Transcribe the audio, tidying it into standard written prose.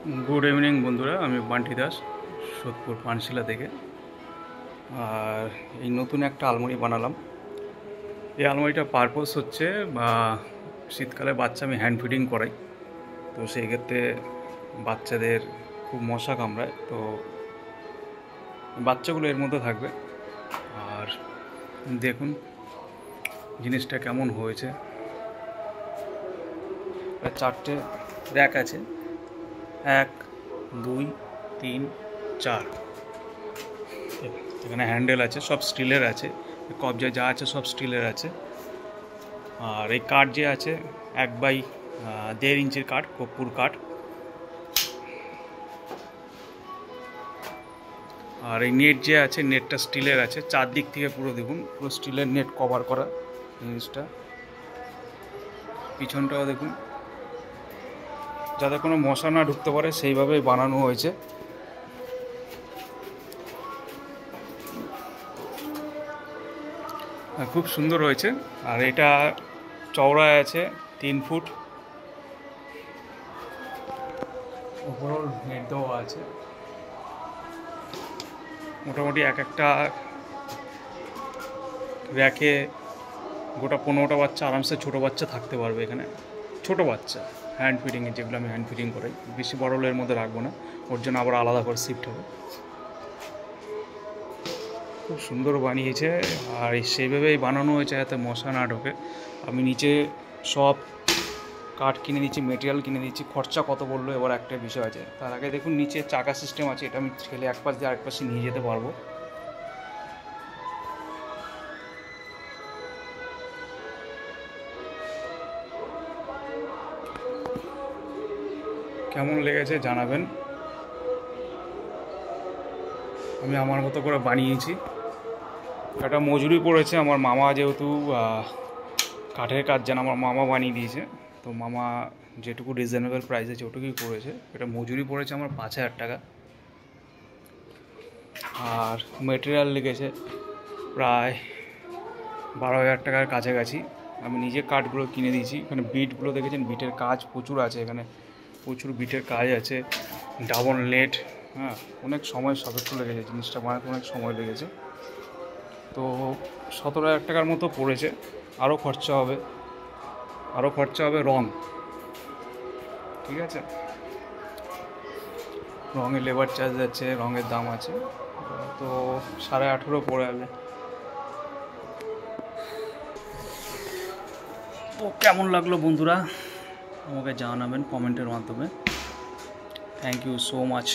Good evening बंधुरा आमी बांटी दास सोदपुर पानशिला থেকে আর এই নতুন একটা আলমারি বানালাম। এই আলমারিটা পারপোজ হচ্ছে শীতকালে বাচ্চা আমি হ্যান্ড ফিডিং করাই, তো সেই ক্ষেত্রে বাচ্চাদের খুব মশা কামড়ায়, তো বাচ্চাগুলো এর মধ্যে থাকবে। আর দেখুন জিনিসটা কেমন হয়েছে। চারটে র্যাক আছে, 1 2 3 4। এখানে হ্যান্ডেল আছে, সব স্টিলের আছে, কবজা যা আছে সব স্টিলের আছে। আর এই কাঠ যে আছে 1/1.5 ইঞ্চির কাঠ, কর্পূর কাঠ। আর এই নেট যে আছে নেটটা স্টিলের আছে, চারদিক থেকে পুরো দেখুন পুরো স্টিলের নেট কভার করা জিনিসটা। পিছনটাও দেখুন, যাতে কোনো মশা না ঢুকতে পারে সেইভাবেই বানানো হয়েছে। খুব সুন্দর হয়েছে। আর এটা চওড়ায় আছে 3 ফুট, ওভারঅল নেট দেওয়া আছে। মোটামুটি এক একটা র্যাকে গোটা 15টা বাচ্চা আরামসে, ছোটো বাচ্চা থাকতে পারবে এখানে। ছোটো বাচ্চা হ্যান্ড ফিডিংয়ে, যেগুলো আমি হ্যান্ড ফিডিং করাই, বেশি বড় এর মধ্যে রাখবো না, ওর জন্য আবার আলাদা করে শিফট হবে। খুব সুন্দর বানিয়েছে। আর সেইভাবেই বানানো হয়েছে যাতে মশা না ঢোকে। আমি নিচে সব কাঠ কিনে দিচ্ছি, মেটেরিয়াল কিনে দিচ্ছি। খরচা কত বললো এবার একটা বিষয় আছে। তার আগে দেখুন নিচে চাকা সিস্টেম আছে, এটা আমি ঠেলে এক পাশ দিয়ে আরেক পাশে নিয়ে যেতে পারবো। কেমন লেগেছে জানাবেন। আমি আমার মতো করে বানিয়েছি। এটা মজুরি পড়েছে আমার মামা, যেহেতু কাঠের কাজ যেন আমার মামা বানিয়ে দিয়েছে, তো মামা যেটুকু রিজনেবল প্রাইস আছে ওটুকুই করেছে। এটা মজুরি পড়েছে আমার 5000 টাকা। আর মেটেরিয়াল লেগেছে প্রায় 12,000 টাকার কাছাকাছি। আমি নিজে কাঠগুলো কিনে দিয়েছি। এখানে বিটগুলো দেখেছেন, বিটের কাজ প্রচুর আছে, এখানে প্রচুর বিটের কাজ আছে, ডাবল নেট। হ্যাঁ, অনেক সময় সাপেক্ষ লেগেছে, জিনিসটা বানাতে অনেক সময় লেগেছে। তো 17,000 টাকার মতো পড়েছে। আরও খরচা হবে, রং, ঠিক আছে, রঙের লেবার চার্জ আছে, রঙের দাম আছে, তো 18,500 পড়ে যাবে। তো কেমন লাগলো বন্ধুরা আমাকে জানাবেন কমেন্টের মাধ্যমে। Thank you so much.